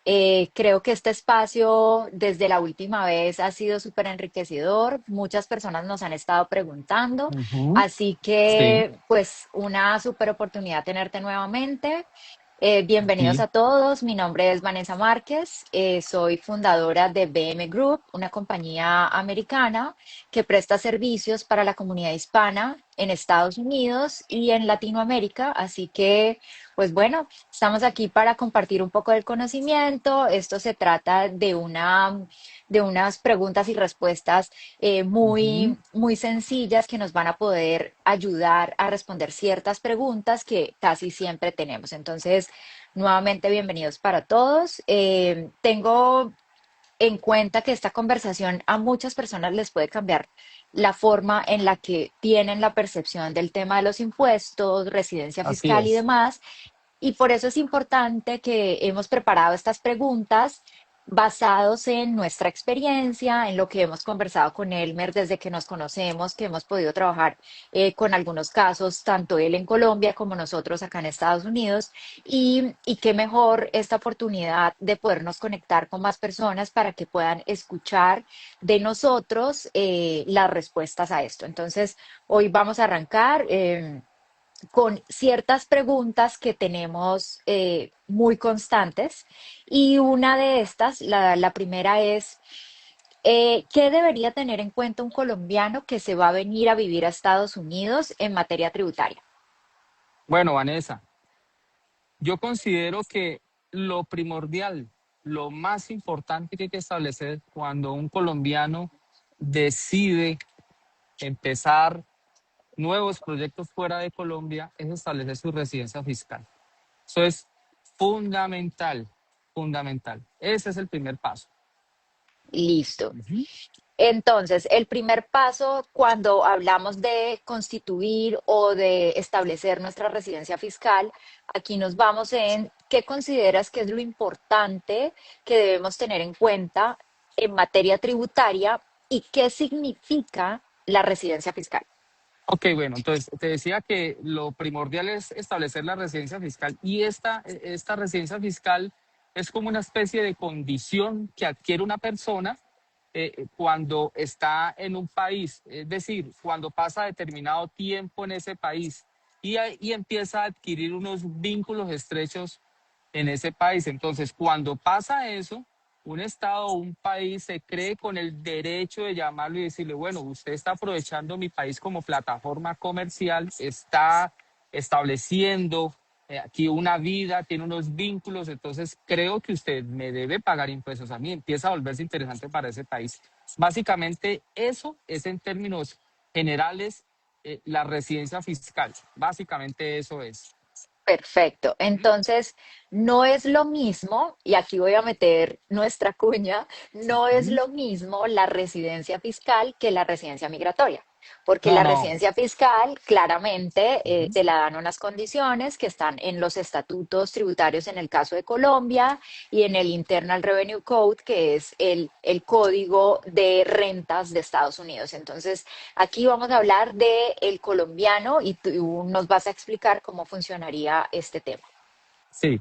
Creo que este espacio desde la última vez ha sido súper enriquecedor. Muchas personas nos han estado preguntando, Ujú. así Sí, que pues una súper oportunidad tenerte nuevamente. Bienvenidos aquí. a todos. Mi nombre es Vanessa Márquez. Soy fundadora de BM Group, una compañía americana que presta servicios para la comunidad hispana en Estados Unidos y en Latinoamérica. Así que, pues bueno, estamos aquí para compartir un poco del conocimiento. Esto se trata de unas preguntas y respuestas Ujú. muy sencillas que nos van a poder ayudar a responder ciertas preguntas que casi siempre tenemos. Entonces, nuevamente, bienvenidos para todos. Tengo en cuenta que esta conversación a muchas personas les puede cambiar la forma en la que tienen la percepción del tema de los impuestos, residencia Así fiscal y es. demás. Y por eso es importante que hemos preparado estas preguntas basados en nuestra experiencia, en lo que hemos conversado con Elmer desde que nos conocemos, que hemos podido trabajar con algunos casos, tanto él en Colombia como nosotros acá en Estados Unidos. Y qué mejor esta oportunidad de podernos conectar con más personas para que puedan escuchar de nosotros las respuestas a esto. Entonces, hoy vamos a arrancar. Con ciertas preguntas que tenemos muy constantes. Y una de estas, la primera es, ¿qué debería tener en cuenta un colombiano que se va a venir a vivir a Estados Unidos en materia tributaria? Bueno, Vanessa, yo considero que lo primordial, lo más importante que hay que establecer cuando un colombiano decide empezar nuevos proyectos fuera de Colombia es establecer su residencia fiscal. Eso es fundamental, fundamental. Ese es el primer paso. Listo. Ujú. Entonces, el primer paso cuando hablamos de constituir o de establecer nuestra residencia fiscal, aquí nos vamos en qué consideras que es lo importante que debemos tener en cuenta en materia tributaria y qué significa la residencia fiscal. Ok, bueno, entonces te decía que lo primordial es establecer la residencia fiscal y esta residencia fiscal es como una especie de condición que adquiere una persona cuando está en un país, es decir, cuando pasa determinado tiempo en ese país y empieza a adquirir unos vínculos estrechos en ese país. Entonces, cuando pasa eso, un Estado o un país se cree con el derecho de llamarlo y decirle, bueno, usted está aprovechando mi país como plataforma comercial, está estableciendo aquí una vida, tiene unos vínculos, entonces creo que usted me debe pagar impuestos a mí, empieza a volverse interesante para ese país. Básicamente eso es en términos generales la residencia fiscal, básicamente eso es. Perfecto. Entonces, no es lo mismo, y aquí voy a meter nuestra cuña, no es Ujú. lo mismo la residencia fiscal que la residencia migratoria, porque No, la no. residencia fiscal claramente Ujú. te la dan unas condiciones que están en los estatutos tributarios en el caso de Colombia y en el Internal Revenue Code, que es el código de rentas de Estados Unidos. Entonces, aquí vamos a hablar de el colombiano y tú nos vas a explicar cómo funcionaría este tema. Sí,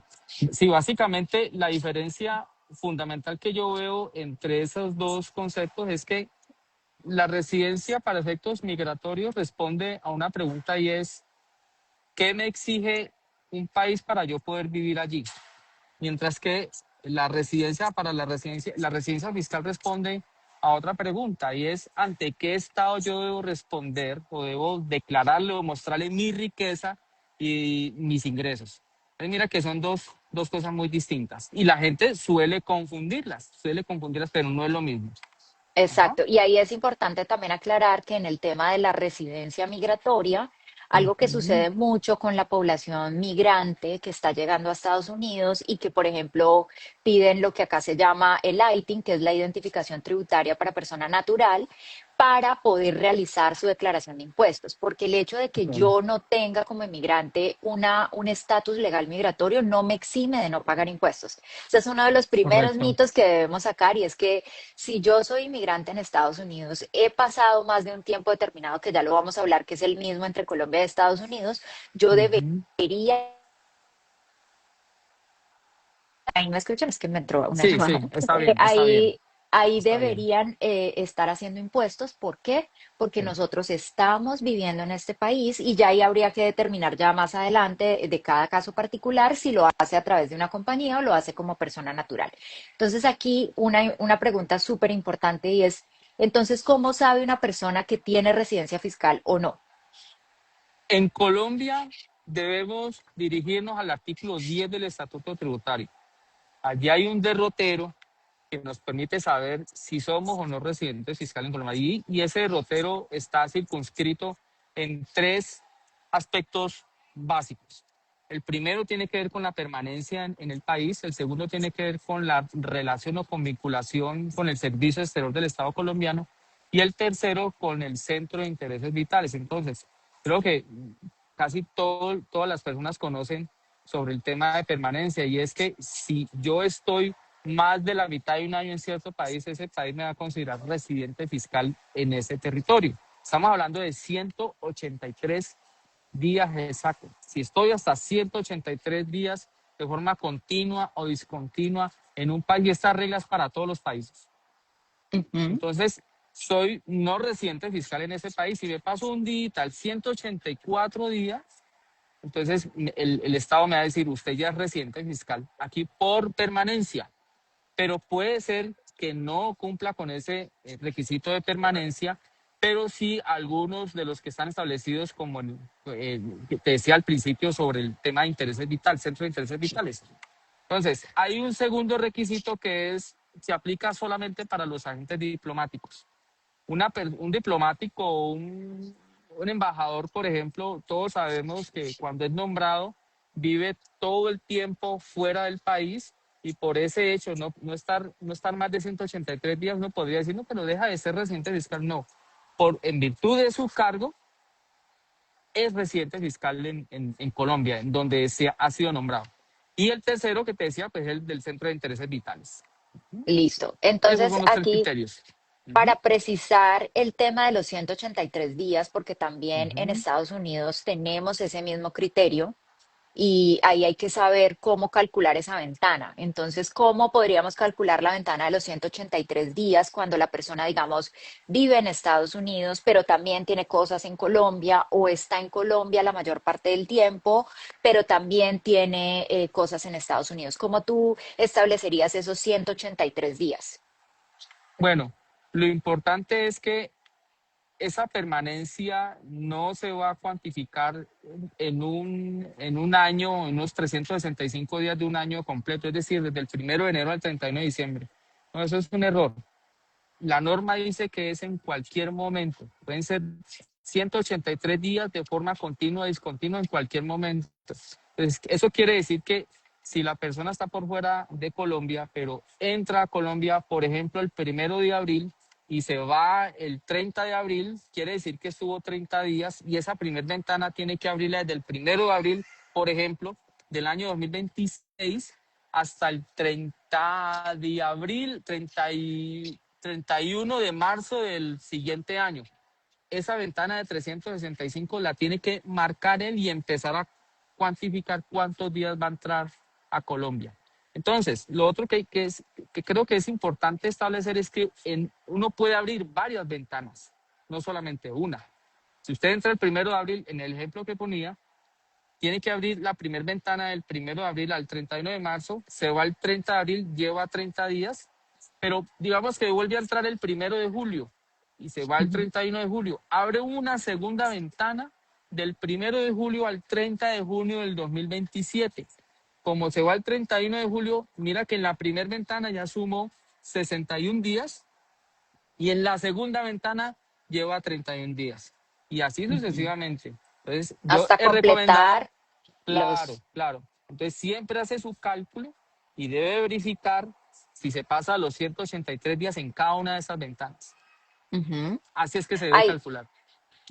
sí, básicamente la diferencia fundamental que yo veo entre esos dos conceptos es que la residencia para efectos migratorios responde a una pregunta y es, ¿qué me exige un país para yo poder vivir allí? Mientras que la residencia fiscal responde a otra pregunta y es, ¿ante qué estado yo debo responder o debo declararle o mostrarle mi riqueza y mis ingresos? Entonces mira que son dos cosas muy distintas y la gente suele confundirlas, pero no es lo mismo. Ajá. Exacto. Y ahí es importante también aclarar que en el tema de la residencia migratoria, algo que Ujú. sucede mucho con la población migrante que está llegando a Estados Unidos y que, por ejemplo, piden lo que acá se llama el ITIN, que es la identificación tributaria para persona natural, para poder realizar su declaración de impuestos, porque el hecho de que Bueno, yo no tenga como inmigrante un estatus legal migratorio no me exime de no pagar impuestos. Ese es uno de los primeros correcto. mitos que debemos sacar y es que si yo soy inmigrante en Estados Unidos, he pasado más de un tiempo determinado, que ya lo vamos a hablar, que es el mismo entre Colombia y Estados Unidos, yo Ujú. debería Ahí me escuchan, es que me entró una Sí, llamada. sí, está bien, está bien, Ahí, ahí está bien. deberían estar haciendo impuestos. ¿Por qué? Porque Sí. nosotros estamos viviendo en este país y ya ahí habría que determinar ya más adelante de cada caso particular si lo hace a través de una compañía o lo hace como persona natural. Entonces aquí una pregunta súper importante y es, entonces, ¿cómo sabe una persona que tiene residencia fiscal o no? En Colombia debemos dirigirnos al artículo 10 del Estatuto Tributario. Allí hay un derrotero que nos permite saber si somos o no residentes fiscales en Colombia. Y ese derrotero está circunscrito en tres aspectos básicos. El primero tiene que ver con la permanencia en el país, el segundo tiene que ver con la relación o con vinculación con el Servicio Exterior del Estado colombiano y el tercero con el Centro de Intereses Vitales. Entonces, creo que todas las personas conocen sobre el tema de permanencia y es que si yo estoy más de la mitad de un año en cierto país, ese país me va a considerar residente fiscal en ese territorio. Estamos hablando de 183 días exactos. Si estoy hasta 183 días de forma continua o discontinua en un país, y estas reglas para todos los países. Ujú. Entonces, soy no residente fiscal en ese país. Si me paso un digital 184 días, entonces el Estado me va a decir, usted ya es residente fiscal aquí por permanencia, pero puede ser que no cumpla con ese requisito de permanencia, pero sí algunos de los que están establecidos, como que te decía al principio sobre el tema de intereses vitales, centro de intereses vitales. Entonces, hay un segundo requisito que se aplica solamente para los agentes diplomáticos. Un diplomático o un embajador, por ejemplo, todos sabemos que cuando es nombrado vive todo el tiempo fuera del país y por ese hecho no estar más de 183 días, uno podría decir, no, pero deja de ser residente fiscal. No, en virtud de su cargo, es residente fiscal en Colombia, en donde ha sido nombrado. Y el tercero que te decía, pues el del Centro de Intereses Vitales. Listo. Esos Entonces, son los tres aquí criterios. para Ujú, precisar el tema de los 183 días, porque también en ujú. Estados Unidos tenemos ese mismo criterio y ahí hay que saber cómo calcular esa ventana. Entonces, ¿cómo podríamos calcular la ventana de los 183 días cuando la persona, digamos, vive en Estados Unidos, pero también tiene cosas en Colombia o está en Colombia la mayor parte del tiempo, pero también tiene cosas en Estados Unidos? ¿Cómo tú establecerías esos 183 días? Bueno, lo importante es que esa permanencia no se va a cuantificar en un año, en unos 365 días de un año completo, es decir, desde el 1 de enero al 31 de diciembre. No, eso es un error. La norma dice que es en cualquier momento. Pueden ser 183 días de forma continua o discontinua en cualquier momento. Entonces, eso quiere decir que si la persona está por fuera de Colombia, pero entra a Colombia, por ejemplo, el 1 de abril y se va el 30 de abril, quiere decir que estuvo 30 días y esa primer ventana tiene que abrirla desde el 1 de abril, por ejemplo, del año 2026 hasta el 30 de abril, 31 de marzo del siguiente año. Esa ventana de 365 la tiene que marcar él y empezar a cuantificar cuántos días va a entrar a Colombia. Entonces, lo otro que creo que es importante establecer es que uno puede abrir varias ventanas, no solamente una. Si usted entra el 1 de abril, en el ejemplo que ponía, tiene que abrir la primera ventana del 1 de abril al 31 de marzo, se va el 30 de abril, lleva 30 días, pero digamos que vuelve a entrar el 1 de julio y se va el Ujú. 31 de julio. Abre una segunda ventana del 1 de julio al 30 de junio del 2027. Como se va el 31 de julio, mira que en la primera ventana ya sumó 61 días y en la segunda ventana lleva 31 días. Y así Ujú. sucesivamente. Entonces, yo Hasta he recomendado. completar Claro, los... claro. Entonces siempre hace su cálculo y debe verificar si se pasa los 183 días en cada una de esas ventanas. Ujú. Así es que se debe Ahí, calcular.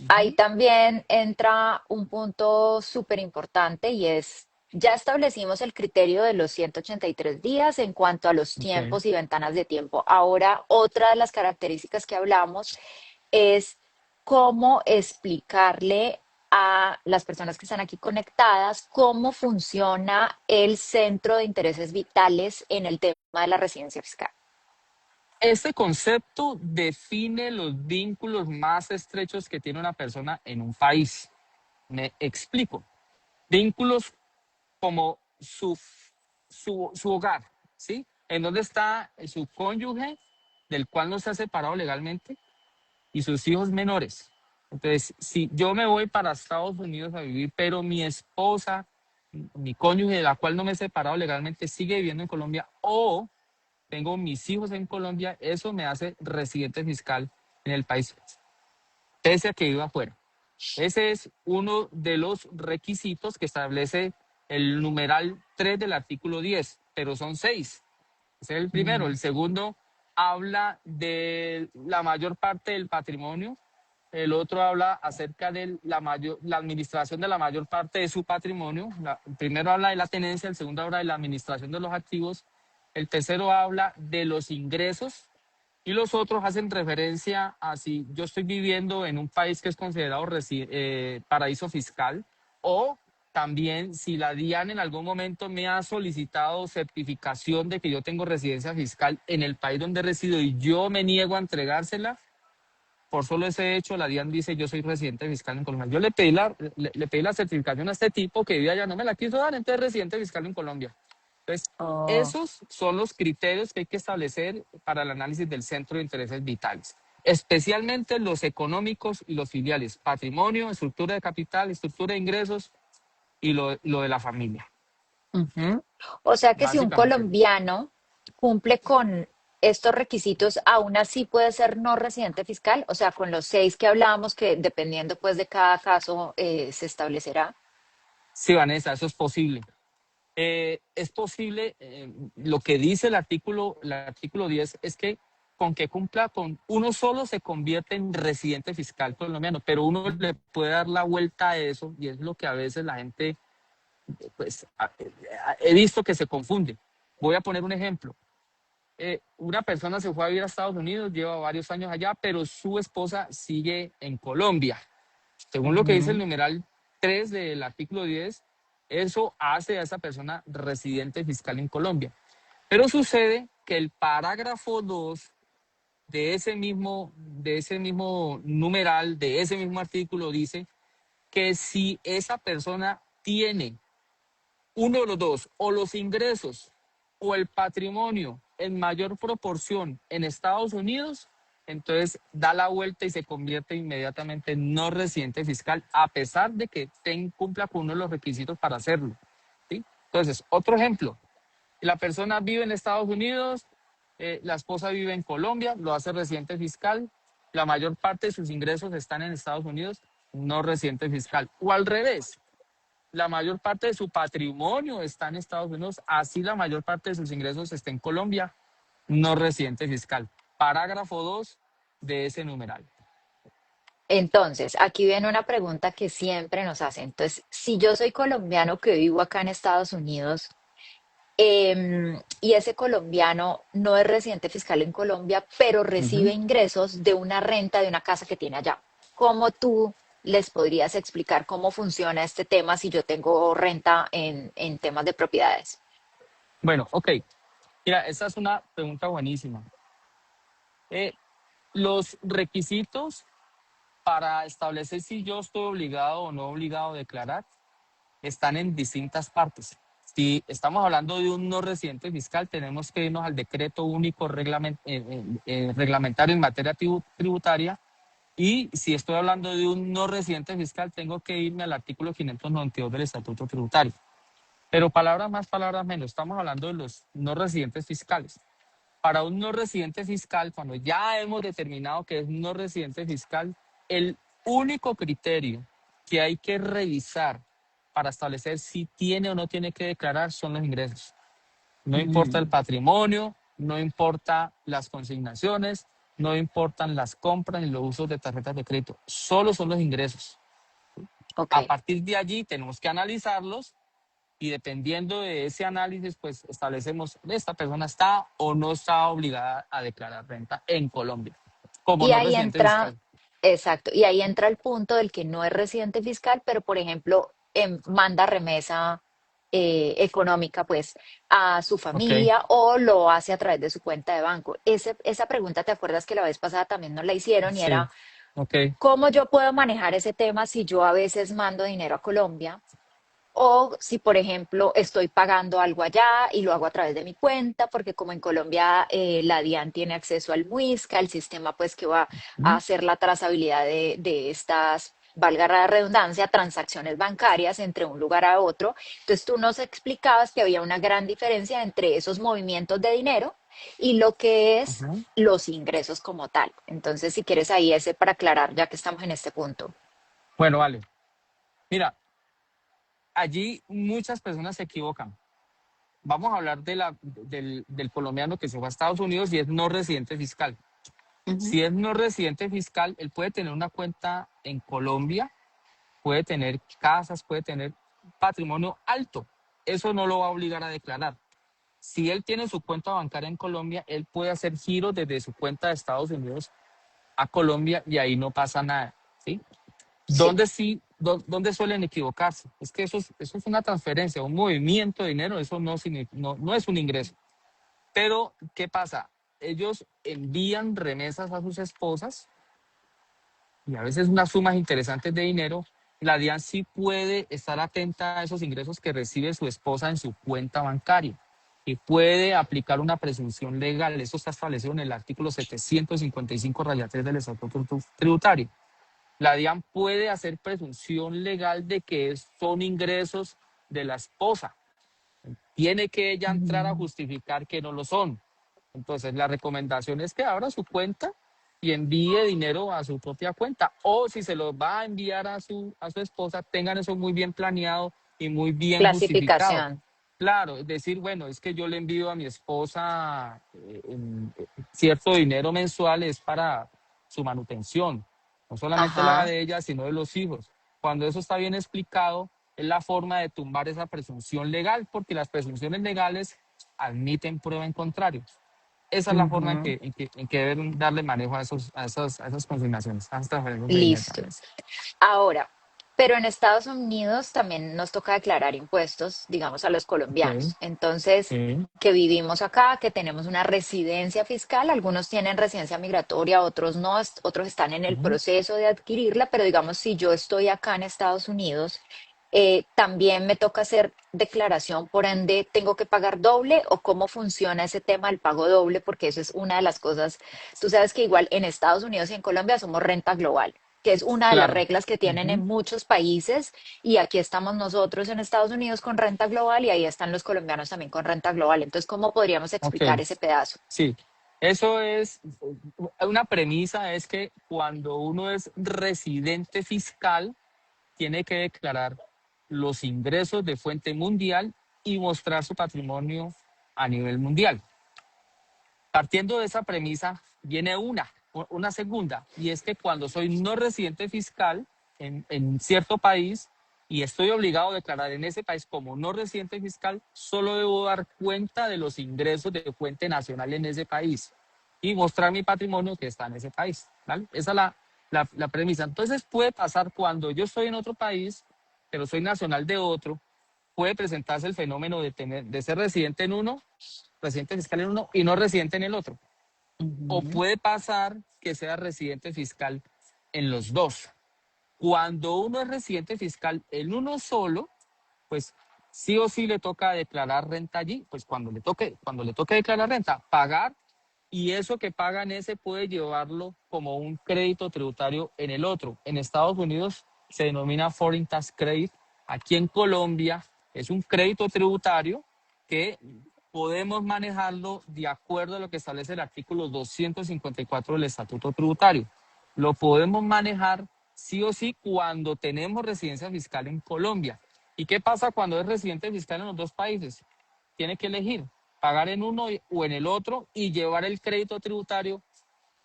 ahí Ujú. también entra un punto súper importante y es, ya establecimos el criterio de los 183 días en cuanto a los Okay. tiempos y ventanas de tiempo. Ahora, otra de las características que hablamos es cómo explicarle a las personas que están aquí conectadas cómo funciona el Centro de Intereses Vitales en el tema de la residencia fiscal. Este concepto define los vínculos más estrechos que tiene una persona en un país. Me explico. Vínculos como su hogar, ¿sí? En dónde está su cónyuge, del cual no se ha separado legalmente, y sus hijos menores. Entonces, si yo me voy para Estados Unidos a vivir, pero mi esposa, mi cónyuge, de la cual no me he separado legalmente, sigue viviendo en Colombia, o tengo mis hijos en Colombia, eso me hace residente fiscal en el país, pese a que viva afuera. Ese es uno de los requisitos que establece el numeral 3 del artículo 10, pero son 6. Ese es el primero. Mm. El segundo habla de la mayor parte del patrimonio. El otro habla acerca de la administración de la mayor parte de su patrimonio. El primero habla de la tenencia, el segundo habla de la administración de los activos, el tercero habla de los ingresos y los otros hacen referencia a si yo estoy viviendo en un país que es considerado paraíso fiscal, o también si la DIAN en algún momento me ha solicitado certificación de que yo tengo residencia fiscal en el país donde resido y yo me niego a entregársela. Por solo ese hecho, la DIAN dice yo soy residente fiscal en Colombia. Yo le pedí la certificación a este tipo que vivía allá, no me la quiso dar, entonces residente fiscal en Colombia. Entonces, Oh. esos son los criterios que hay que establecer para el análisis del centro de intereses vitales, especialmente los económicos y los filiales, patrimonio, estructura de capital, estructura de ingresos y lo de la familia. Ujú. O sea que si un Básicamente, colombiano cumple con estos requisitos, aún así puede ser no residente fiscal, o sea, con los 6 que hablábamos, que dependiendo pues de cada caso se establecerá. sí, Vanessa, eso es posible. Es posible, lo que dice el artículo 10 es que con que cumpla con uno solo se convierte en residente fiscal colombiano, pero uno le puede dar la vuelta a eso y es lo que a veces la gente, pues, he visto que se confunde. Voy a poner un ejemplo. Una persona se fue a vivir a Estados Unidos, lleva varios años allá, pero su esposa sigue en Colombia. Según lo que dice el Ujú. numeral 3 del artículo 10, eso hace a esa persona residente fiscal en Colombia. Pero sucede que el parágrafo 2 de ese mismo numeral, de ese mismo artículo, dice que si esa persona tiene uno de los dos, o los ingresos o el patrimonio en mayor proporción en Estados Unidos, entonces da la vuelta y se convierte inmediatamente en no residente fiscal, a pesar de que cumpla con uno de los requisitos para hacerlo. ¿Sí? Entonces, otro ejemplo, la persona vive en Estados Unidos, la esposa vive en Colombia, lo hace residente fiscal, la mayor parte de sus ingresos están en Estados Unidos, no residente fiscal. O al revés, la mayor parte de su patrimonio está en Estados Unidos, así la mayor parte de sus ingresos está en Colombia, no residente fiscal. Parágrafo 2 de ese numeral. Entonces, aquí viene una pregunta que siempre nos hacen. Entonces, si yo soy colombiano que vivo acá en Estados Unidos, y ese colombiano no es residente fiscal en Colombia, pero recibe Ujú. ingresos de una renta de una casa que tiene allá. ¿Cómo tú les podrías explicar cómo funciona este tema si yo tengo renta en temas de propiedades? Bueno, ok. Mira, esa es una pregunta buenísima. Eh, los requisitos para establecer si yo estoy obligado o no obligado a declarar están en distintas partes. Si estamos hablando de un no residente fiscal, tenemos que irnos al decreto único reglamentario en materia tributaria. Y si estoy hablando de un no residente fiscal, tengo que irme al artículo 592 del Estatuto Tributario. Pero palabras más, palabras menos, estamos hablando de los no residentes fiscales. Para un no residente fiscal, cuando ya hemos determinado que es no residente fiscal, el único criterio que hay que revisar para establecer si tiene o no tiene que declarar son los ingresos. No importa el Mm. patrimonio, no importa las consignaciones, no importan las compras ni los usos de tarjetas de crédito, solo son los ingresos. Ok. A partir de allí tenemos que analizarlos y dependiendo de ese análisis, pues establecemos esta persona está o no está obligada a declarar renta en Colombia como Y no ahí residente entra, fiscal. exacto. Y ahí entra el punto del que no es residente fiscal, pero por ejemplo, manda remesa económica pues a su Ok, familia o lo hace a través de su cuenta de banco. Esa pregunta, ¿te acuerdas que la vez pasada también nos la hicieron y sí, era, ok. ¿cómo yo puedo manejar ese tema si yo a veces mando dinero a Colombia? O si, por ejemplo, estoy pagando algo allá y lo hago a través de mi cuenta, porque como en Colombia la DIAN tiene acceso al MUISCA, el sistema pues que va a ¿Mm? hacer la trazabilidad de estas, valga la redundancia, transacciones bancarias entre un lugar a otro. Entonces tú nos explicabas que había una gran diferencia entre esos movimientos de dinero y lo que es Ajá. los ingresos como tal. Entonces, si quieres ahí ese para aclarar, ya que estamos en este punto. Bueno, vale. Mira, allí muchas personas se equivocan. Vamos a hablar del colombiano que se fue a Estados Unidos y es no residente fiscal. Ujú. Si es no residente fiscal, él puede tener una cuenta en Colombia, puede tener casas, puede tener patrimonio alto. Eso no lo va a obligar a declarar. Si él tiene su cuenta bancaria en Colombia, él puede hacer giros desde su cuenta de Estados Unidos a Colombia y ahí no pasa nada, ¿sí? Sí, ¿Dónde sí, dónde suelen equivocarse? Es que eso es una transferencia, un movimiento de dinero, eso no es un ingreso. Pero, ¿qué pasa? Ellos envían remesas a sus esposas y a veces unas sumas interesantes de dinero. La DIAN sí puede estar atenta a esos ingresos que recibe su esposa en su cuenta bancaria y puede aplicar una presunción legal. Eso está establecido en el artículo 755 raya 3 del Estatuto Tributario. La DIAN puede hacer presunción legal de que son ingresos de la esposa. Tiene que ella entrar a mm, justificar que no lo son. Entonces, la recomendación es que abra su cuenta y envíe dinero a su propia cuenta. O si se lo va a enviar a su esposa, tengan eso muy bien planeado y muy bien justificado. clasificación. Claro, es decir, bueno, es que yo le envío a mi esposa cierto dinero mensual, es para su manutención, no solamente la Ajá. de ella, sino de los hijos. Cuando eso está bien explicado, es la forma de tumbar esa presunción legal, porque las presunciones legales admiten prueba en contrario. Esa es la forma en Ujú. que, en que, en que deben darle manejo a esas consignaciones, a esas transferencias de dinero. Listo. Ahora, pero en Estados Unidos también nos toca declarar impuestos, digamos, a los Ok, colombianos. Entonces, sí, que vivimos acá, que tenemos una residencia fiscal, algunos tienen residencia migratoria, otros no, otros están en el ujú, proceso de adquirirla, pero digamos, si yo estoy acá en Estados Unidos, también me toca hacer declaración, por ende, ¿tengo que pagar doble o cómo funciona ese tema del pago doble? Porque eso es una de las cosas, tú sabes que igual en Estados Unidos y en Colombia somos renta global, que es una de las claro. reglas que tienen en Ujú, muchos países y aquí estamos nosotros en Estados Unidos con renta global y ahí están los colombianos también con renta global. Entonces, ¿cómo podríamos ok, explicar ese pedazo? sí. Eso es una premisa, es que cuando uno es residente fiscal, tiene que declarar los ingresos de fuente mundial y mostrar su patrimonio a nivel mundial. Partiendo de esa premisa, viene una segunda, y es que cuando soy no residente fiscal en cierto país y estoy obligado a declarar en ese país como no residente fiscal, solo debo dar cuenta de los ingresos de fuente nacional en ese país y mostrar mi patrimonio que está en ese país. ¿Vale? Esa es la premisa. Entonces puede pasar cuando yo estoy en otro país, pero soy nacional de otro, puede presentarse el fenómeno de ser residente en uno, residente fiscal en uno y no residente en el otro. O Ujú. puede pasar que sea residente fiscal en los dos. Cuando uno es residente fiscal en uno solo, pues sí o sí le toca declarar renta allí, pues cuando le toque declarar renta, pagar, y eso que paga en ese puede llevarlo como un crédito tributario en el otro. En Estados Unidos se denomina Foreign Tax Credit. Aquí en Colombia es un crédito tributario que podemos manejarlo de acuerdo a lo que establece el artículo 254 del Estatuto Tributario. Lo podemos manejar sí o sí cuando tenemos residencia fiscal en Colombia. ¿Y qué pasa cuando es residente fiscal en los dos países? Tiene que elegir pagar en uno o en el otro y llevar el crédito tributario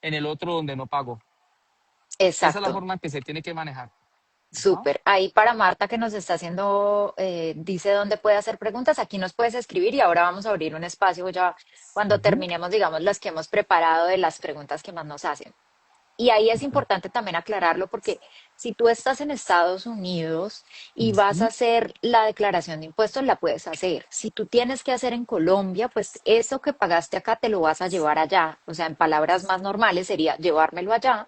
en el otro donde no pagó. Esa es la Exacto. forma en que se tiene que manejar. Ajá. Súper. Ahí para Marta que nos está haciendo, dice dónde puede hacer preguntas, aquí nos puedes escribir y ahora vamos a abrir un espacio ya cuando Ujú. terminemos, digamos, las que hemos preparado de las preguntas que más nos hacen. Y ahí es Ok. importante también aclararlo porque si tú estás en Estados Unidos y vas a Ujú. hacer la declaración de impuestos, la puedes hacer. Si tú tienes que hacer en Colombia, pues eso que pagaste acá te lo vas a llevar allá. O sea, en palabras más normales sería llevármelo allá,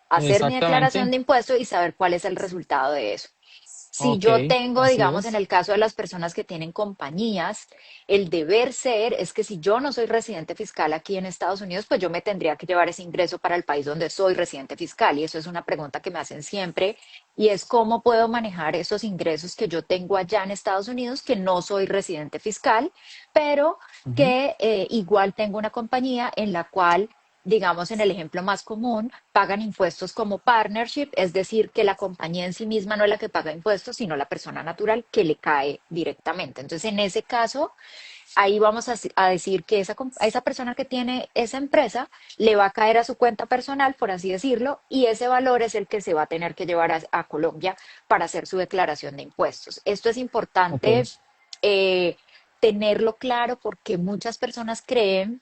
hacer mi declaración Exactamente. de impuestos y saber cuál es el resultado de eso. Si Ok, yo tengo, así digamos, en es. el caso de las personas que tienen compañías, el deber ser es que si yo no soy residente fiscal aquí en Estados Unidos, pues yo me tendría que llevar ese ingreso para el país donde soy residente fiscal. Y eso es una pregunta que me hacen siempre. Y es cómo puedo manejar esos ingresos que yo tengo allá en Estados Unidos, que no soy residente fiscal, pero Ujú. que igual tengo una compañía en la cual, digamos, en el ejemplo más común, pagan impuestos como partnership, es decir, que la compañía en sí misma no es la que paga impuestos, sino la persona natural que le cae directamente. Entonces, en ese caso, ahí vamos a decir que a esa persona que tiene esa empresa le va a caer a su cuenta personal, por así decirlo, y ese valor es el que se va a tener que llevar a Colombia para hacer su declaración de impuestos. Esto es Ok. importante eh, tenerlo claro porque muchas personas creen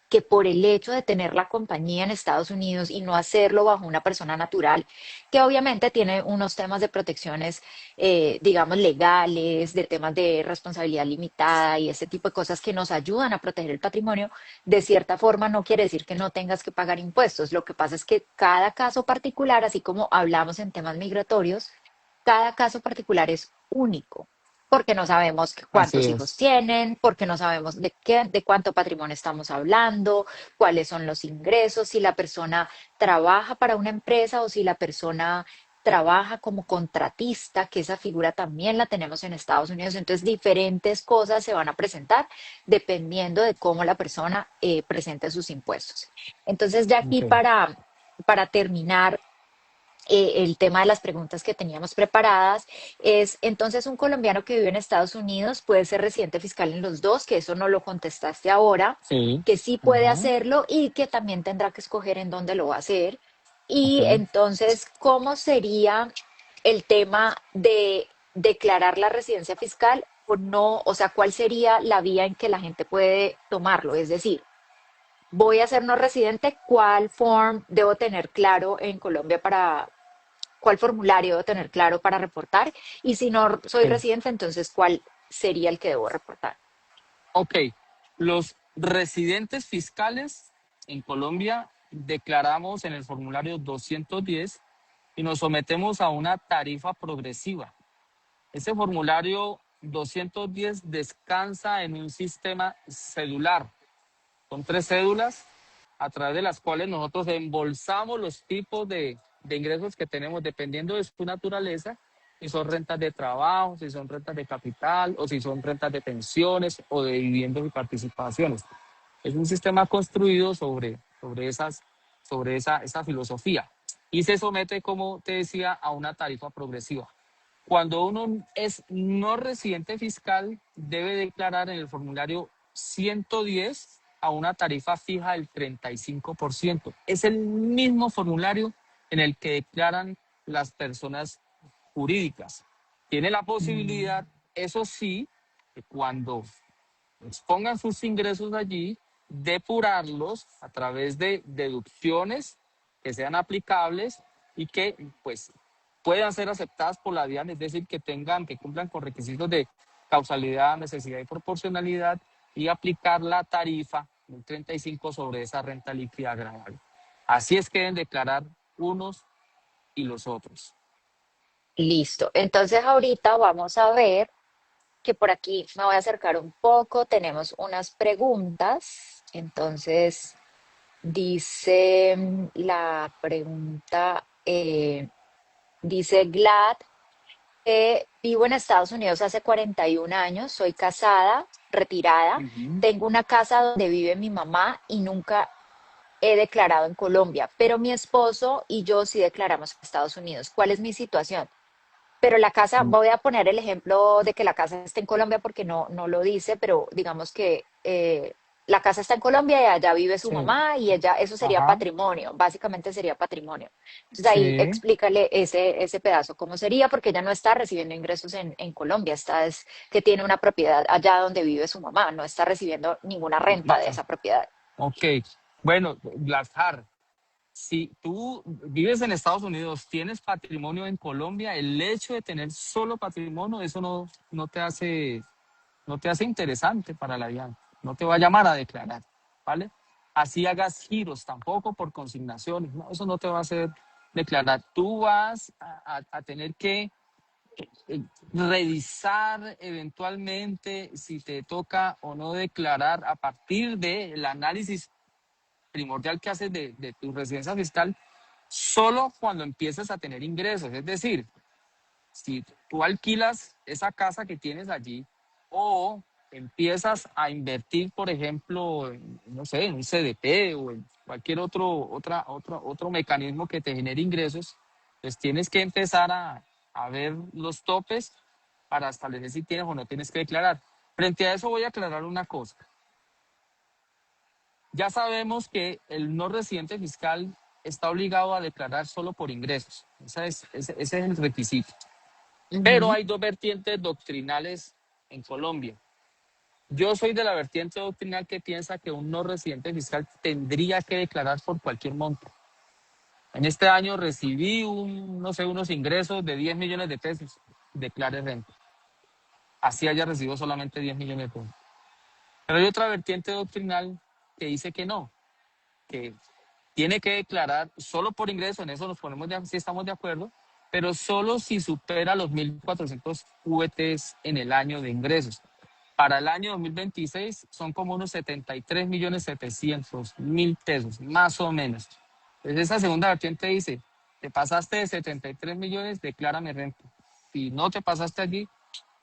que por el hecho de tener la compañía en Estados Unidos y no hacerlo bajo una persona natural, que obviamente tiene unos temas de protecciones, digamos, legales, de temas de responsabilidad limitada y ese tipo de cosas que nos ayudan a proteger el patrimonio, de cierta forma no quiere decir que no tengas que pagar impuestos. Lo que pasa es que cada caso particular, así como hablamos en temas migratorios, cada caso particular es único porque no sabemos Así cuántos hijos es. tienen, porque no sabemos de cuánto patrimonio estamos hablando, cuáles son los ingresos, si la persona trabaja para una empresa o si la persona trabaja como contratista, que esa figura también la tenemos en Estados Unidos. Entonces, diferentes cosas se van a presentar dependiendo de cómo la persona presente sus impuestos. Entonces, ya aquí Ok. para terminar, el tema de las preguntas que teníamos preparadas es, entonces, un colombiano que vive en Estados Unidos puede ser residente fiscal en los dos, que eso no lo contestaste ahora, Sí. que sí puede Ajá. hacerlo y que también tendrá que escoger en dónde lo va a hacer. Ok. Y entonces, ¿cómo sería el tema de declarar la residencia fiscal o no? O sea, ¿cuál sería la vía en que la gente puede tomarlo? Es decir, voy a ser no residente, ¿cuál form debo tener claro en Colombia para, cuál formulario debo tener claro para reportar? Y si no soy Ok. residente, entonces, ¿cuál sería el que debo reportar? Ok. Los residentes fiscales en Colombia declaramos en el formulario 210 y nos sometemos a una tarifa progresiva. Ese formulario 210 descansa en un sistema celular. Son tres cédulas a través de las cuales nosotros embolsamos los tipos de ingresos que tenemos dependiendo de su naturaleza, si son rentas de trabajo, si son rentas de capital o si son rentas de pensiones o de viviendas y participaciones. Es un sistema construido sobre esa filosofía y se somete, como te decía, a una tarifa progresiva. Cuando uno es no residente fiscal, debe declarar en el formulario 110 a una tarifa fija del 35%. Es el mismo formulario en el que declaran las personas jurídicas. Tiene la posibilidad, Mm. eso sí, que cuando expongan sus ingresos allí, depurarlos a través de deducciones que sean aplicables y que pues puedan ser aceptadas por la DIAN, es decir, que cumplan con requisitos de causalidad, necesidad y proporcionalidad y aplicar la tarifa del 35 sobre esa renta líquida agravable. Así es que deben declarar unos y los otros. Listo. Entonces, ahorita vamos a ver que por aquí me voy a acercar un poco. Tenemos unas preguntas. Entonces, dice la pregunta, dice Glad. Vivo en Estados Unidos hace 41 años, soy casada, retirada, Ujú. tengo una casa donde vive mi mamá y nunca he declarado en Colombia, pero mi esposo y yo sí declaramos en Estados Unidos. ¿Cuál es mi situación? Pero la casa, voy a poner el ejemplo de que la casa está en Colombia porque no lo dice, pero digamos que la casa está en Colombia y allá vive su Sí. mamá y ella, eso sería Ajá. patrimonio, básicamente sería patrimonio. Entonces ahí Sí. explícale ese pedazo, cómo sería, porque ella no está recibiendo ingresos en Colombia, está es que tiene una propiedad allá donde vive su mamá, no está recibiendo ninguna renta de esa propiedad. Ok. Bueno, Lazar. si tú vives en Estados Unidos, tienes patrimonio en Colombia, el hecho de tener solo patrimonio, eso no te hace interesante para la DIAN, no te va a llamar a declarar, ¿vale? Así hagas giros, tampoco por consignaciones, no, eso no te va a hacer declarar. Tú vas a tener que revisar eventualmente si te toca o no declarar a partir del análisis primordial que haces de tu residencia fiscal solo cuando empieces a tener ingresos. Es decir, si tú alquilas esa casa que tienes allí o empiezas a invertir, por ejemplo, no sé, en un CDT o en cualquier otro mecanismo que te genere ingresos, pues tienes que empezar a ver los topes para establecer si tienes o no tienes que declarar. Frente a eso voy a aclarar una cosa. Ya sabemos que el no residente fiscal está obligado a declarar solo por ingresos. Ese es el requisito. Pero Ujú. hay dos vertientes doctrinales en Colombia. Yo soy de la vertiente doctrinal que piensa que un no residente fiscal tendría que declarar por cualquier monto. En este año recibí no sé, unos ingresos de 10 millones de pesos. Declare renta. Así haya recibido solamente 10 millones de pesos. Pero hay otra vertiente doctrinal que dice que no, que tiene que declarar solo por ingreso, en eso nos ponemos si estamos de acuerdo, pero solo si supera los 1.400 VTs en el año de ingresos. Para el año 2026 son como unos 73.700.000 pesos, más o menos. Entonces esa segunda vertiente dice, te pasaste de 73 millones, declárame renta. Si no te pasaste allí,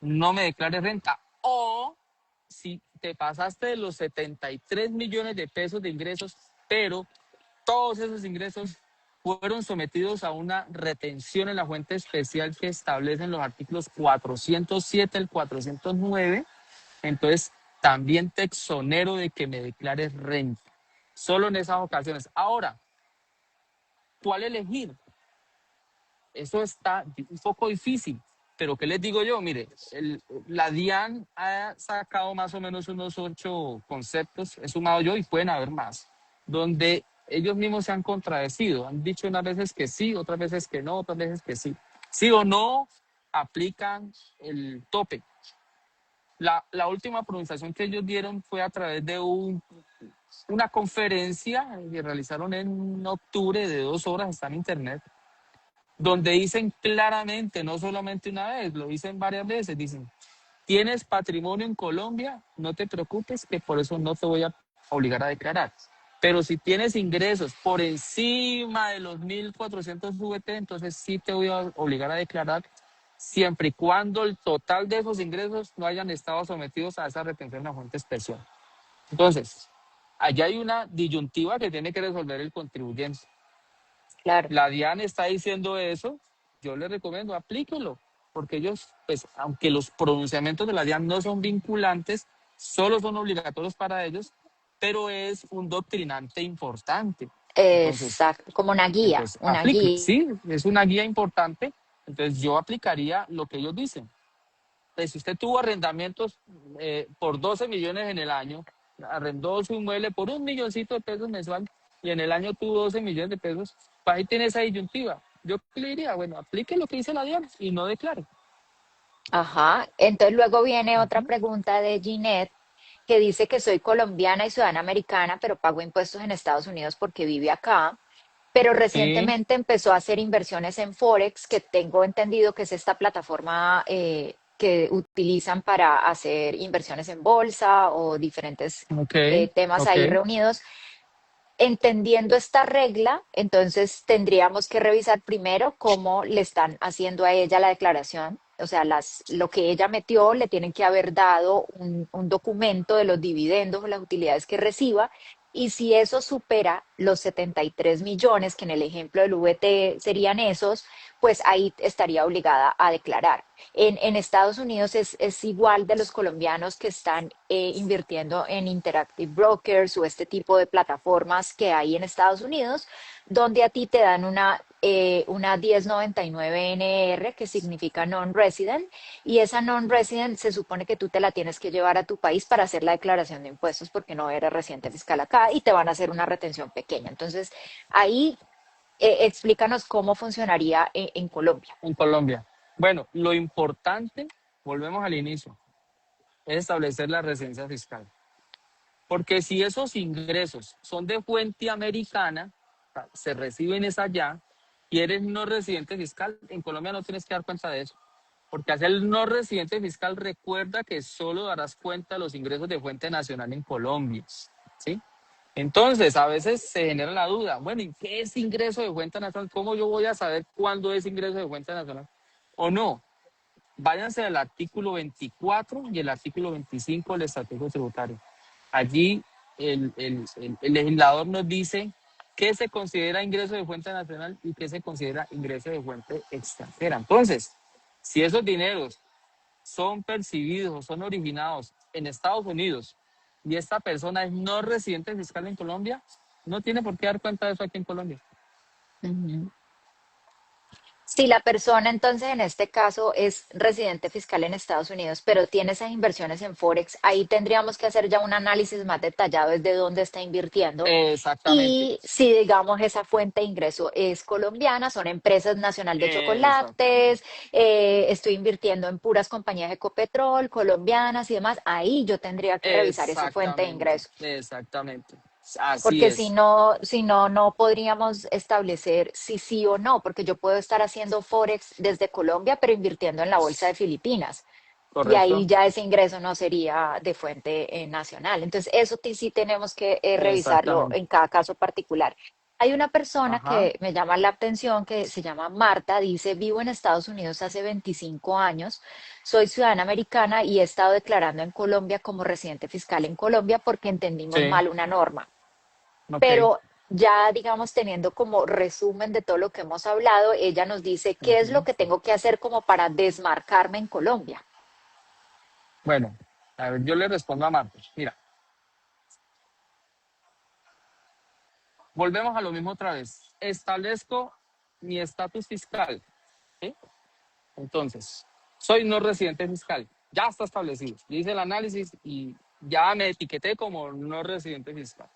no me declares renta. O si te pasaste de los 73 millones de pesos de ingresos, pero todos esos ingresos fueron sometidos a una retención en la fuente especial que establecen los artículos 407 al 409. Entonces, también te exonero de que me declares renta. Solo en esas ocasiones. Ahora, ¿cuál elegir? Eso está un poco difícil. Pero ¿qué les digo yo? Mire, la DIAN ha sacado más o menos unos 8 conceptos, he sumado yo y pueden haber más, donde ellos mismos se han contradecido. Han dicho unas veces que sí, otras veces que no, otras veces que sí. Sí o no aplican el tope. La última pronunciación que ellos dieron fue a través de una conferencia que realizaron en octubre de 2 horas, está en internet, donde dicen claramente, no solamente una vez, lo dicen varias veces, dicen, tienes patrimonio en Colombia, no te preocupes, que por eso no te voy a obligar a declarar. Pero si tienes ingresos por encima de los 1.400 VT, entonces sí te voy a obligar a declarar siempre y cuando el total de esos ingresos no hayan estado sometidos a esa retención en la fuente especial. Entonces, allá hay una disyuntiva que tiene que resolver el contribuyente. Claro. La DIAN está diciendo eso, yo les recomiendo, aplíquenlo, porque ellos, pues, aunque los pronunciamientos de la DIAN no son vinculantes, solo son obligatorios para ellos, pero es un doctrinante importante. Entonces, Exacto, como una guía, una aplique, guía. sí, es una guía importante, entonces yo aplicaría lo que ellos dicen. Pues, si usted tuvo arrendamientos por 12 millones en el año, arrendó su inmueble por 1 milloncito de pesos mensual y en el año tuvo 12 millones de pesos, pues ahí tiene esa disyuntiva. Yo le diría, bueno, aplique lo que dice la DIAN y no declare. Ajá. Entonces luego viene otra Ujú. pregunta de Ginette que dice que soy colombiana y ciudadana americana, pero pago impuestos en Estados Unidos porque vive acá. Pero Sí, recientemente empezó a hacer inversiones en Forex, que tengo entendido que es esta plataforma que utilizan para hacer inversiones en bolsa o diferentes ok, temas ok. ahí reunidos. Entendiendo esta regla, entonces tendríamos que revisar primero cómo le están haciendo a ella la declaración. O sea, lo que ella metió le tienen que haber dado un documento de los dividendos o las utilidades que reciba. Y si eso supera los 73 millones, que en el ejemplo del VT serían esos, pues ahí estaría obligada a declarar. En Estados Unidos es igual de los colombianos que están invirtiendo en Interactive Brokers o este tipo de plataformas que hay en Estados Unidos, donde a ti te dan una una 1099 NR, que significa non-resident, y esa non-resident se supone que tú te la tienes que llevar a tu país para hacer la declaración de impuestos porque no eres residente fiscal acá y te van a hacer una retención pequeña. Entonces, ahí explícanos cómo funcionaría en Colombia. en Colombia. Bueno, lo importante, volvemos al inicio, es establecer la residencia fiscal. Porque si esos ingresos son de fuente americana, o sea, se reciben es allá, y eres no residente fiscal, en Colombia no tienes que dar cuenta de eso. Porque al ser no residente fiscal, recuerda que solo darás cuenta de los ingresos de fuente nacional en Colombia. ¿Sí? Entonces, a veces se genera la duda, bueno, ¿y qué es ingreso de fuente nacional? ¿Cómo yo voy a saber cuándo es ingreso de fuente nacional? O no, váyanse al artículo 24 y el artículo 25 del Estatuto Tributario. Allí el legislador nos dice qué se considera ingreso de fuente nacional y qué se considera ingreso de fuente extranjera. Entonces, si esos dineros son percibidos o son originados en Estados Unidos y esta persona es no residente fiscal en Colombia, no tiene por qué dar cuenta de eso aquí en Colombia. Ujú. Si la persona entonces en este caso es residente fiscal en Estados Unidos, pero tiene esas inversiones en Forex, ahí tendríamos que hacer ya un análisis más detallado desde dónde está invirtiendo. Exactamente, Y si, digamos, esa fuente de ingreso es colombiana, son empresas nacional de chocolates, exactamente, estoy invirtiendo en puras compañías de Ecopetrol, colombianas y demás, ahí yo tendría que revisar esa fuente de exactamente, ingreso. exactamente. Así Porque si es, no, si no, no podríamos establecer si sí o no, porque yo puedo estar haciendo Forex desde Colombia, pero invirtiendo en la bolsa de Filipinas. Y ahí correcto, ya ese ingreso no sería de fuente nacional. Entonces, eso sí tenemos que revisarlo exactamente. en cada caso particular. Hay una persona Ajá, que me llama la atención, que se llama Marta, dice, vivo en Estados Unidos hace 25 años, soy ciudadana americana y he estado declarando en Colombia como residente fiscal en Colombia porque entendimos sí, mal una norma, ok. pero ya digamos teniendo como resumen de todo lo que hemos hablado, ella nos dice qué es lo Ujú. que tengo que hacer como para desmarcarme en Colombia. Bueno, a ver, yo le respondo a Marcos. Mira, volvemos a lo mismo otra vez. Establezco mi estatus fiscal. ¿Sí? Entonces, soy no residente fiscal. Ya está establecido. Yo hice el análisis y ya me etiqueté como no residente fiscal.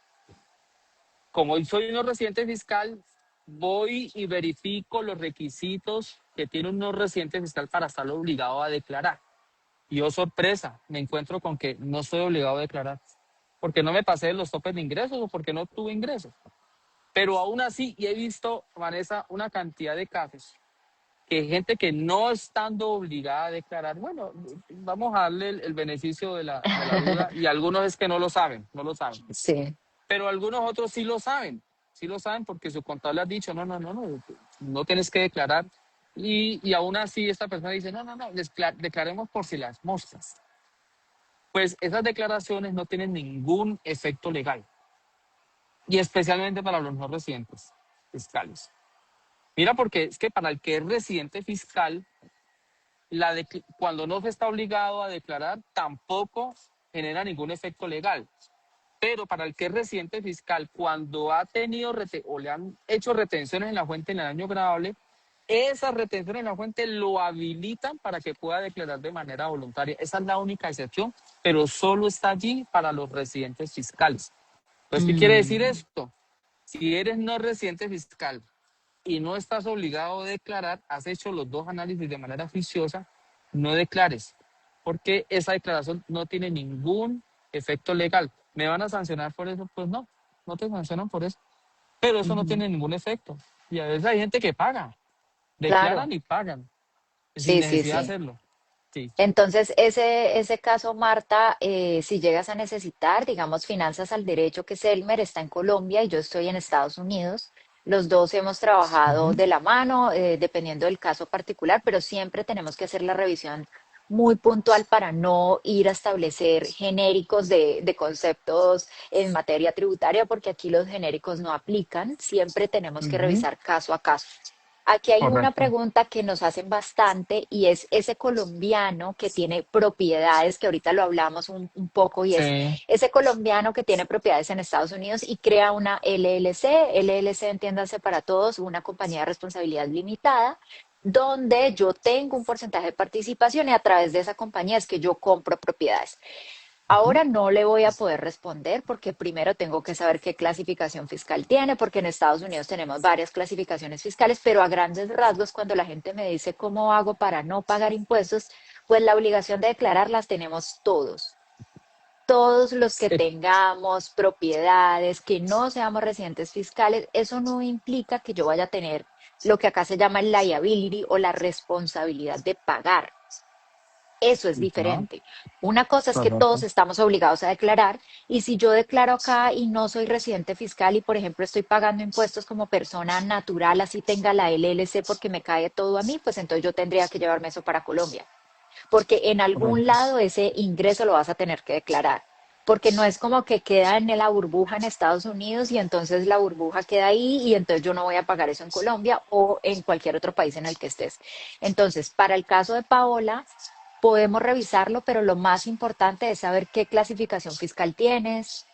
Como soy no residente fiscal, voy y verifico los requisitos que tiene un no residente fiscal para estar obligado a declarar. Y oh sorpresa, me encuentro con que no estoy obligado a declarar porque no me pasé de los topes de ingresos o porque no tuve ingresos. Pero aún así, y he visto, Vanessa, una cantidad de casos que gente que no estando obligada a declarar, bueno, vamos a darle el beneficio de la duda, y algunos es que no lo saben, no lo saben, Sí. pero algunos otros sí lo saben porque su contable ha dicho, no tienes que declarar, y aún así esta persona dice, no, declaremos por si las moscas. Pues esas declaraciones no tienen ningún efecto legal, y especialmente para los no residentes fiscales. Mira, porque es que para el que es residente fiscal, cuando no se está obligado a declarar, tampoco genera ningún efecto legal. Pero para el que es residente fiscal, cuando ha tenido o le han hecho retenciones en la fuente en el año grabable, esas retenciones en la fuente lo habilitan para que pueda declarar de manera voluntaria. Esa es la única excepción, pero solo está allí para los residentes fiscales. Entonces, ¿qué quiere decir Mm, esto? Si eres no residente fiscal y no estás obligado a declarar, has hecho los dos análisis de manera juiciosa, no declares, porque esa declaración no tiene ningún efecto legal. ¿Me van a sancionar por eso? Pues no, no te sancionan por eso, pero eso no ujú. tiene ningún efecto. Y a veces hay gente que paga, declaran Claro, y pagan, sin sí, sí, necesidad de sí. hacerlo. Sí. Entonces, ese caso, Marta, si llegas a necesitar, digamos, finanzas al derecho, que Selmer está en Colombia y yo estoy en Estados Unidos, los dos hemos trabajado Ujú, de la mano, dependiendo del caso particular, pero siempre tenemos que hacer la revisión muy puntual para no ir a establecer genéricos de conceptos en materia tributaria, porque aquí los genéricos no aplican, siempre tenemos que ujú. revisar caso a caso. Aquí hay una correcto. pregunta que nos hacen bastante y es ese colombiano que tiene propiedades, que ahorita lo hablamos un poco, y es Sí, ese colombiano que tiene propiedades en Estados Unidos y crea una LLC. LLC, entiéndase para todos, una compañía de responsabilidad limitada, donde yo tengo un porcentaje de participación y a través de esa compañía es que yo compro propiedades. ujú, Ahora no le voy a poder responder porque primero tengo que saber qué clasificación fiscal tiene, porque en Estados Unidos tenemos varias clasificaciones fiscales, pero a grandes rasgos, cuando la gente me dice cómo hago para no pagar impuestos, pues la obligación de declararlas tenemos todos. Todos los que sí, tengamos propiedades, que no seamos residentes fiscales, eso no implica que yo vaya a tener lo que acá se llama el liability o la responsabilidad de pagar. Eso es ajá, diferente. Una cosa es que todos correcto. estamos obligados a declarar, y si yo declaro acá y no soy residente fiscal y, por ejemplo, estoy pagando impuestos como persona natural, así tenga la LLC porque me cae todo a mí, pues entonces yo tendría que llevarme eso para Colombia, porque en algún Correcto. lado ese ingreso lo vas a tener que declarar. Porque no es como que queda en la burbuja en Estados Unidos y entonces la burbuja queda ahí y entonces yo no voy a pagar eso en Colombia o en cualquier otro país en el que estés. Entonces, para el caso de Paola, podemos revisarlo, pero lo más importante es saber qué clasificación fiscal tienes.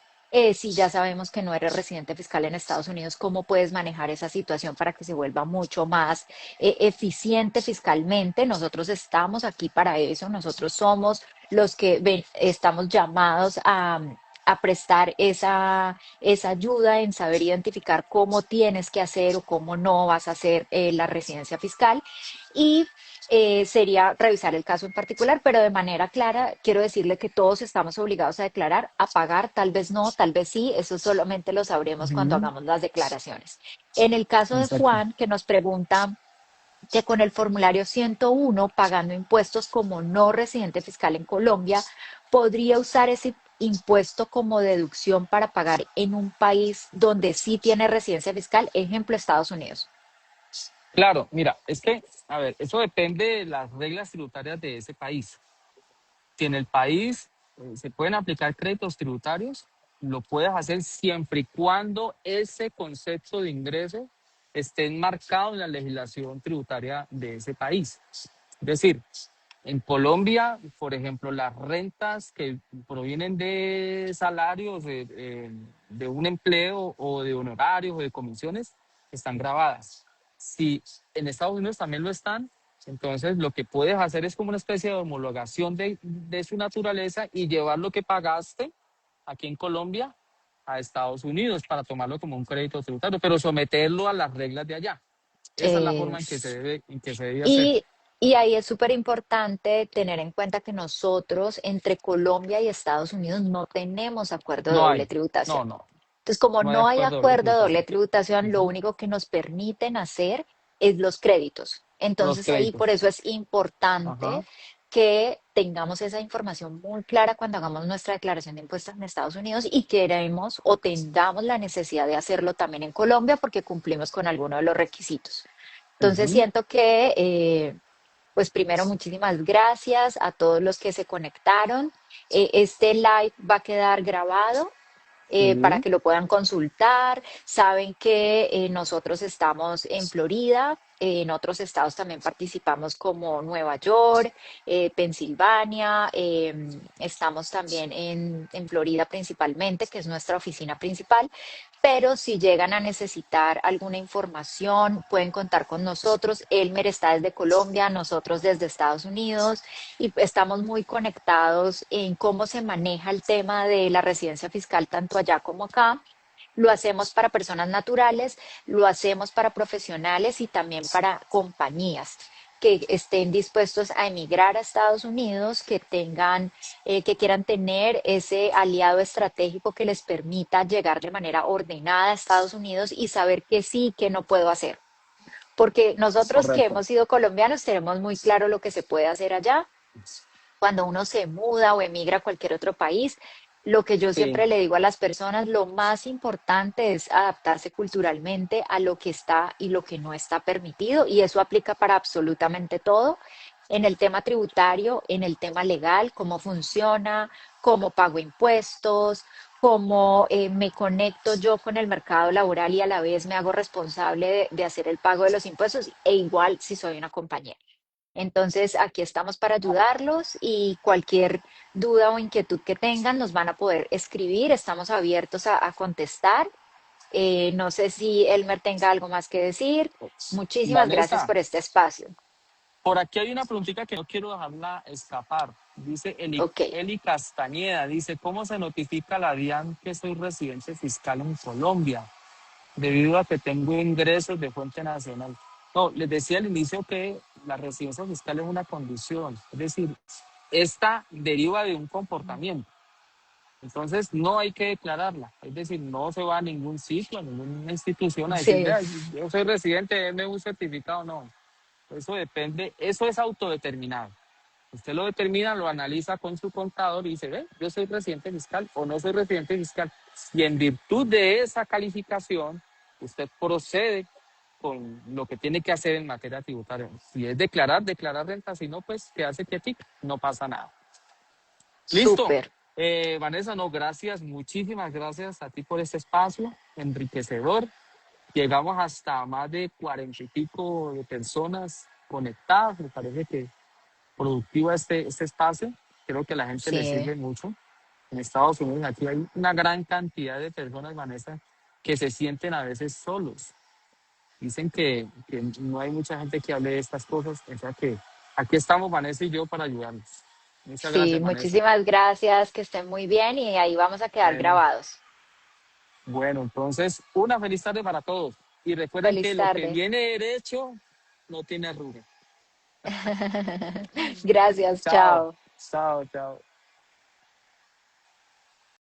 Si ya sabemos que no eres residente fiscal en Estados Unidos, ¿cómo puedes manejar esa situación para que se vuelva mucho más eficiente fiscalmente? Nosotros estamos aquí para eso, nosotros somos los que estamos llamados a prestar esa ayuda en saber identificar cómo tienes que hacer o cómo no vas a hacer la residencia fiscal. Y sería revisar el caso en particular, pero de manera clara quiero decirle que todos estamos obligados a declarar, a pagar, tal vez no, tal vez sí, eso solamente lo sabremos cuando Ujú, hagamos las declaraciones. En el caso de exacto. Juan, que nos pregunta que con el formulario 101, pagando impuestos como no residente fiscal en Colombia, podría usar ese impuesto como deducción para pagar en un país donde sí tiene residencia fiscal, ejemplo, Estados Unidos. Claro, mira, es que, a ver, eso depende de las reglas tributarias de ese país. Si en el país se pueden aplicar créditos tributarios, lo puedes hacer siempre y cuando ese concepto de ingreso esté enmarcado en la legislación tributaria de ese país. Es decir, en Colombia, por ejemplo, las rentas que provienen de salarios de un empleo o de honorarios o de comisiones están grabadas. Si en Estados Unidos también lo están, entonces lo que puedes hacer es como una especie de homologación de su naturaleza y llevar lo que pagaste aquí en Colombia a Estados Unidos para tomarlo como un crédito tributario, pero someterlo a las reglas de allá. Esa es la forma Es en que se debe hacer. Y, y ahí es súper importante tener en cuenta que nosotros entre Colombia y Estados Unidos no tenemos acuerdo de No doble hay, tributación. no, no. Entonces, como No hay no hay acuerdo de doble acuerdo de doble tributación. tributación, lo Ujú. único que nos permiten hacer es los créditos. Los Entonces, ahí por créditos. eso es importante Ajá. que tengamos esa información muy clara cuando hagamos nuestra declaración de impuestos en Estados Unidos y queremos o tengamos la necesidad de hacerlo también en Colombia porque cumplimos con alguno de los requisitos. Entonces, Ujú, siento que pues primero, muchísimas gracias a todos los que se conectaron. Este live va a quedar grabado para sí. que lo puedan consultar. Saben que nosotros estamos en Florida, en otros estados también participamos como Nueva York, Pensilvania, estamos también en Florida principalmente, que es nuestra oficina principal, pero si llegan a necesitar alguna información, pueden contar con nosotros. Elmer está desde Colombia, nosotros desde Estados Unidos, y estamos muy conectados en cómo se maneja el tema de la residencia fiscal tanto allá como acá. Lo hacemos para personas naturales, lo hacemos para profesionales y también para compañías que estén dispuestos a emigrar a Estados Unidos, que tengan, que quieran tener ese aliado estratégico que les permita llegar de manera ordenada a Estados Unidos y saber qué sí y qué no puedo hacer. Porque nosotros que Correcto. hemos sido colombianos tenemos muy claro lo que se puede hacer allá cuando uno se muda o emigra a cualquier otro país. Lo que yo Sí, siempre le digo a las personas, lo más importante es adaptarse culturalmente a lo que está y lo que no está permitido, y eso aplica para absolutamente todo, en el tema tributario, en el tema legal, cómo funciona, cómo pago impuestos, cómo me conecto yo con el mercado laboral y a la vez me hago responsable de hacer el pago de los impuestos, e igual si soy una compañera. Entonces, aquí estamos para ayudarlos y cualquier duda o inquietud que tengan nos van a poder escribir. Estamos abiertos a contestar. No sé si Elmer tenga algo más que decir. Muchísimas gracias Vanessa, por este espacio. por aquí hay una preguntita que no quiero dejarla escapar. Dice Ok, Eli Castañeda, dice, ¿cómo se notifica a la DIAN que soy residente fiscal en Colombia? Debido a que tengo ingresos de fuente nacional. No, les decía al inicio que la residencia fiscal es una condición, es decir, esta deriva de un comportamiento. Entonces no hay que declararla, es decir, no se va a ningún sitio, a ninguna institución a decir, sí, vea, yo soy residente, denme un certificado, no. Eso depende, eso es autodeterminado. Usted lo determina, lo analiza con su contador y dice, ve, yo soy residente fiscal o no soy residente fiscal. Y en virtud de esa calificación, usted procede con lo que tiene que hacer en materia tributaria. Si es declarar, declarar renta, si no, pues que hace quietica, no pasa nada. Listo. súper. Vanessa, no, gracias, muchísimas gracias a ti por este espacio enriquecedor. Llegamos hasta más de 40 y pico de personas conectadas. Me parece que productivo este espacio. Creo que a la gente le Sí, sirve mucho. En Estados Unidos aquí hay una gran cantidad de personas, Vanessa, que se sienten a veces solos. Dicen que no hay mucha gente que hable de estas cosas. O sea que aquí estamos, Vanessa y yo, para ayudarlos. Muchas sí, gracias, Vanessa. muchísimas gracias. Que estén muy bien y ahí vamos a quedar Bueno, grabados. bueno, entonces, una feliz tarde para todos. Y recuerden que Feliz lo que tarde. viene derecho no tiene arruga. Gracias, Chao, chao. chao, chao.